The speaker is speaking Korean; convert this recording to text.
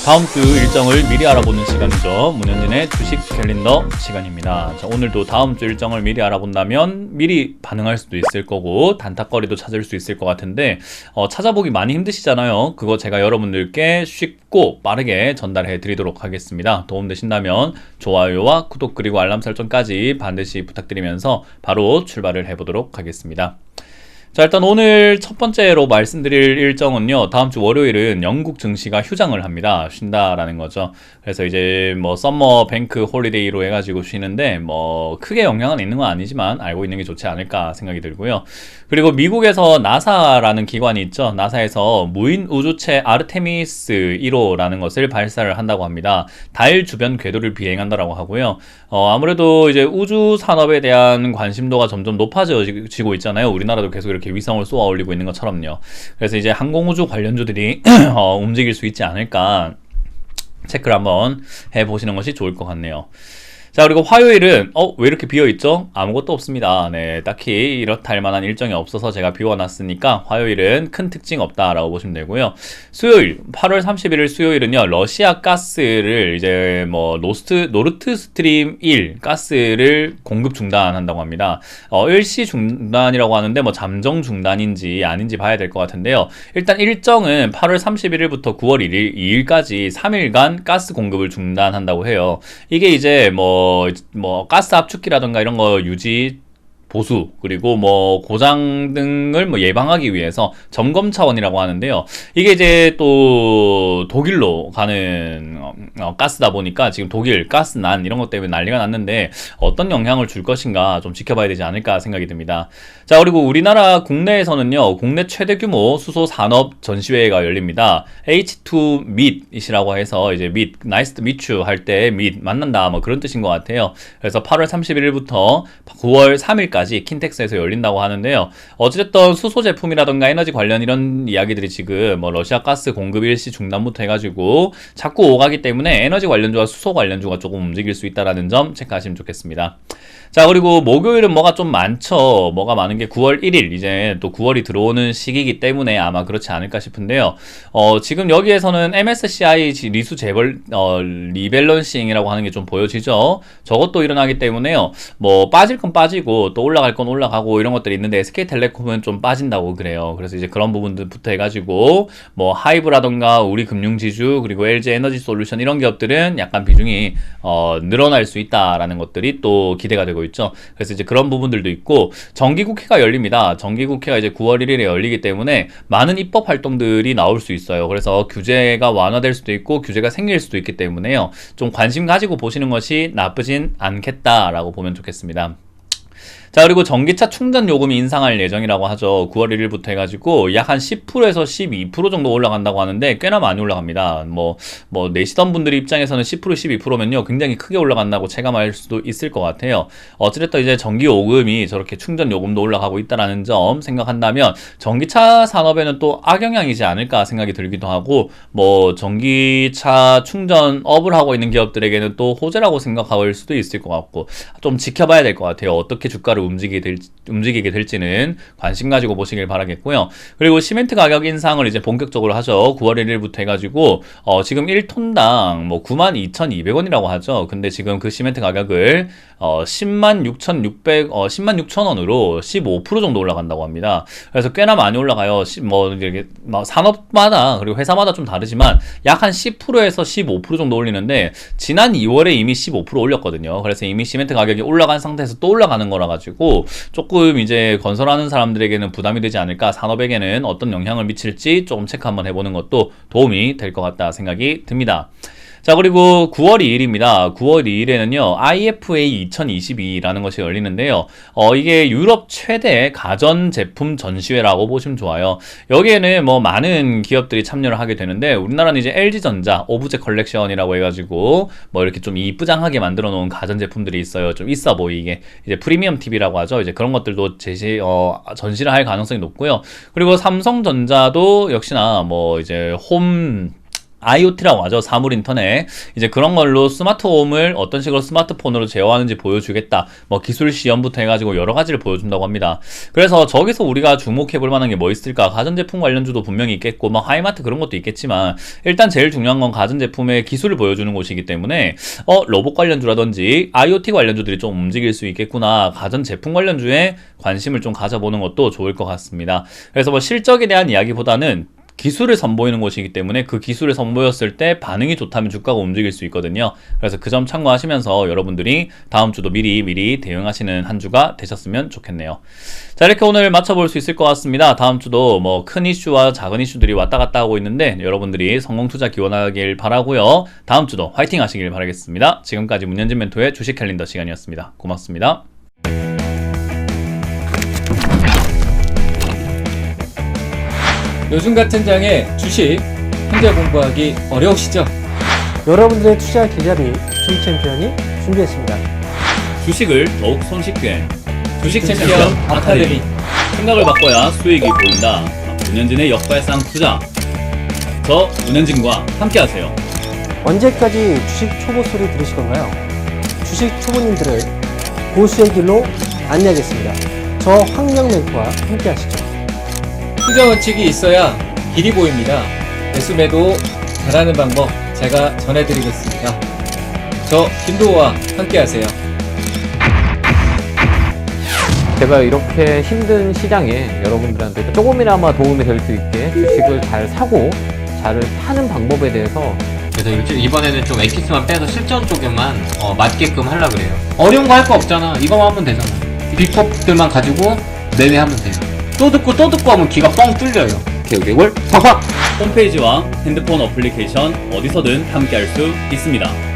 다음 주 일정을 미리 알아보는 시간이죠. 문현진의 주식 캘린더 시간입니다. 자, 오늘도 다음 주 일정을 미리 알아본다면 미리 반응할 수도 있을 거고 단타거리도 찾을 수 있을 것 같은데 찾아보기 많이 힘드시잖아요. 그거 제가 여러분들께 쉽고 빠르게 전달해 드리도록 하겠습니다. 도움되신다면 좋아요와 구독 그리고 알람 설정까지 반드시 부탁드리면서 바로 출발을 해보도록 하겠습니다. 자, 일단 오늘 첫 번째로 말씀드릴 일정은요, 다음 주 월요일은 영국 증시가 휴장을 합니다. 쉰다라는 거죠. 그래서 이제 뭐 썸머 뱅크 홀리데이로 해가지고 쉬는데 뭐 크게 영향은 있는 건 아니지만 알고 있는 게 좋지 않을까 생각이 들고요. 그리고 미국에서 나사라는 기관이 있죠. 나사에서 무인 우주체 아르테미스 1호라는 것을 발사를 한다고 합니다. 달 주변 궤도를 비행한다라고 하고요. 아무래도 이제 우주 산업에 대한 관심도가 점점 높아지고 있잖아요. 우리나라도 계속 이렇게 위성을 쏘아 올리고 있는 것처럼요. 그래서 이제 항공우주 관련주들이 움직일 수 있지 않을까 체크를 한번 해보시는 것이 좋을 것 같네요. 자, 그리고 화요일은 왜 이렇게 비어있죠? 아무것도 없습니다. 네, 딱히 이렇다 할 만한 일정이 없어서 제가 비워놨으니까 화요일은 큰 특징 없다라고 보시면 되고요. 수요일 8월 31일 수요일은요, 러시아 가스를 이제 뭐 노르트 스트림 1 가스를 공급 중단한다고 합니다. 일시 중단이라고 하는데 뭐 잠정 중단인지 아닌지 봐야 될 것 같은데요. 일단 일정은 8월 31일부터 9월 1일 2일까지 3일간 가스 공급을 중단한다고 해요. 이게 이제 뭐 가스 압축기라든가 이런 거 유지 보수 그리고 뭐 고장 등을 뭐 예방하기 위해서 점검 차원이라고 하는데요. 이게 이제 또 독일로 가는 가스다 보니까 지금 독일 가스난 이런 것 때문에 난리가 났는데 어떤 영향을 줄 것인가 좀 지켜봐야 되지 않을까 생각이 듭니다. 자, 그리고 우리나라 국내에서는요, 국내 최대 규모 수소 산업 전시회가 열립니다. H2 Meet이라고 해서 이제 Meet, Nice to meet you 할 때 Meet 만난다 뭐 그런 뜻인 것 같아요. 그래서 8월 31일부터 9월 3일까지 킨텍스에서 열린다고 하는데요. 어쨌든 수소 제품이라던가 에너지 관련 이런 이야기들이 지금 뭐 러시아 가스 공급 일시 중단부터 해가지고 자꾸 오가기 때문에 에너지 관련주와 수소 관련주가 조금 움직일 수 있다는 점 체크하시면 좋겠습니다. 자, 그리고 목요일은 뭐가 좀 많죠. 뭐가 많은 게 9월 1일 이제 또 9월이 들어오는 시기이기 때문에 아마 그렇지 않을까 싶은데요. 지금 여기에서는 MSCI 리수 리밸런싱이라고 하는 게 좀 보여지죠. 저것도 일어나기 때문에요. 뭐 빠질 건 빠지고 또 올라갈 건 올라가고 이런 것들이 있는데 SK텔레콤은 좀 빠진다고 그래요. 그래서 이제 그런 부분들부터 해가지고 뭐 하이브라던가 우리금융지주 그리고 LG에너지솔루션 이런 기업들은 약간 비중이 늘어날 수 있다라는 것들이 또 기대가 되고 있죠. 그래서 이제 그런 부분들도 있고 정기국회가 열립니다. 정기국회가 이제 9월 1일에 열리기 때문에 많은 입법 활동들이 나올 수 있어요. 그래서 규제가 완화될 수도 있고 규제가 생길 수도 있기 때문에요. 좀 관심 가지고 보시는 것이 나쁘진 않겠다라고 보면 좋겠습니다. 자, 그리고 전기차 충전 요금이 인상할 예정이라고 하죠. 9월 1일부터 해가지고 약 한 10%에서 12% 정도 올라간다고 하는데 꽤나 많이 올라갑니다. 뭐 내시던 분들 입장에서는 10% 12%면요 굉장히 크게 올라간다고 체감할 수도 있을 것 같아요. 어찌됐든 이제 전기 요금이 저렇게 충전 요금도 올라가고 있다라는 점 생각한다면 전기차 산업에는 또 악영향이지 않을까 생각이 들기도 하고 뭐 전기차 충전업을 하고 있는 기업들에게는 또 호재라고 생각할 수도 있을 것 같고 좀 지켜봐야 될 것 같아요. 어떻게 주가를 움직이게 될지는 관심 가지고 보시길 바라겠고요. 그리고 시멘트 가격 인상을 이제 본격적으로 하죠. 9월 1일부터 해가지고 지금 1톤당 뭐 92,200원이라고 하죠. 근데 지금 그 시멘트 가격을 106,600원으로 15% 정도 올라간다고 합니다. 그래서 꽤나 많이 올라가요. 뭐 이렇게 산업마다 그리고 회사마다 좀 다르지만 약 한 10%에서 15% 정도 올리는데 지난 2월에 이미 15% 올렸거든요. 그래서 이미 시멘트 가격이 올라간 상태에서 또 올라가는 거라 가지고 조금 이제 건설하는 사람들에게는 부담이 되지 않을까, 산업에게는 어떤 영향을 미칠지 조금 체크 한번 해보는 것도 도움이 될 것 같다 생각이 듭니다. 자, 그리고 9월 2일입니다. 9월 2일에는요, IFA 2022라는 것이 열리는데요. 이게 유럽 최대 가전제품 전시회라고 보시면 좋아요. 여기에는 뭐 많은 기업들이 참여를 하게 되는데, 우리나라는 이제 LG전자 오브제 컬렉션이라고 해가지고, 뭐 이렇게 좀 이쁘장하게 만들어 놓은 가전제품들이 있어요. 좀 있어 보이게. 이제 프리미엄 TV라고 하죠. 이제 그런 것들도 전시를 할 가능성이 높고요. 그리고 삼성전자도 역시나 뭐 이제 IoT라고 하죠. 사물 인터넷. 이제 그런 걸로 스마트홈을 어떤 식으로 스마트폰으로 제어하는지 보여주겠다. 뭐 기술 시험부터 해가지고 여러 가지를 보여준다고 합니다. 그래서 저기서 우리가 주목해 볼 만한 게 뭐 있을까? 가전제품 관련주도 분명히 있겠고, 뭐 하이마트 그런 것도 있겠지만, 일단 제일 중요한 건 가전제품의 기술을 보여주는 곳이기 때문에, 로봇 관련주라든지 IoT 관련주들이 좀 움직일 수 있겠구나. 가전제품 관련주에 관심을 좀 가져보는 것도 좋을 것 같습니다. 그래서 뭐 실적에 대한 이야기보다는 기술을 선보이는 곳이기 때문에 그 기술을 선보였을 때 반응이 좋다면 주가가 움직일 수 있거든요. 그래서 그 점 참고하시면서 여러분들이 다음 주도 미리 대응하시는 한 주가 되셨으면 좋겠네요. 자, 이렇게 오늘 맞춰볼 수 있을 것 같습니다. 다음 주도 뭐 큰 이슈와 작은 이슈들이 왔다 갔다 하고 있는데 여러분들이 성공 투자 기원하길 바라고요. 다음 주도 화이팅 하시길 바라겠습니다. 지금까지 문현진 멘토의 주식 캘린더 시간이었습니다. 고맙습니다. 요즘 같은 장에 주식 혼자 공부하기 어려우시죠? 여러분들의 투자 계좌비 주식 챔피언이 준비했습니다. 주식을 더욱 손쉽게 주식 주식 챔피언 챔피언 아카데미. 생각을 바꿔야 수익이 보인다. 문현진의 역발상 투자. 저 문현진과 함께하세요. 언제까지 주식 초보 소리 들으실 건가요? 주식 초보님들을 고수의 길로 안내하겠습니다. 저 황명 멘토와 함께 하시죠. 투자 원칙이 있어야 길이 보입니다. 매수 매도 잘하는 방법 제가 전해드리겠습니다. 저 김도호와 함께하세요. 제가 이렇게 힘든 시장에 여러분들한테 조금이나마 도움이 될 수 있게 주식을 잘 사고 잘 파는 방법에 대해서 그래서 이번에는 좀 엑기스만 빼서 실전 쪽에만 맞게끔 하려고 그래요. 어려운 거 할 거 없잖아. 이거만 하면 되잖아. 비법들만 가지고 내내 하면 돼요. 또 듣고 하면 귀가 뻥 뚫려요. 개구개굴 팍팍! 홈페이지와 핸드폰 어플리케이션 어디서든 함께할 수 있습니다.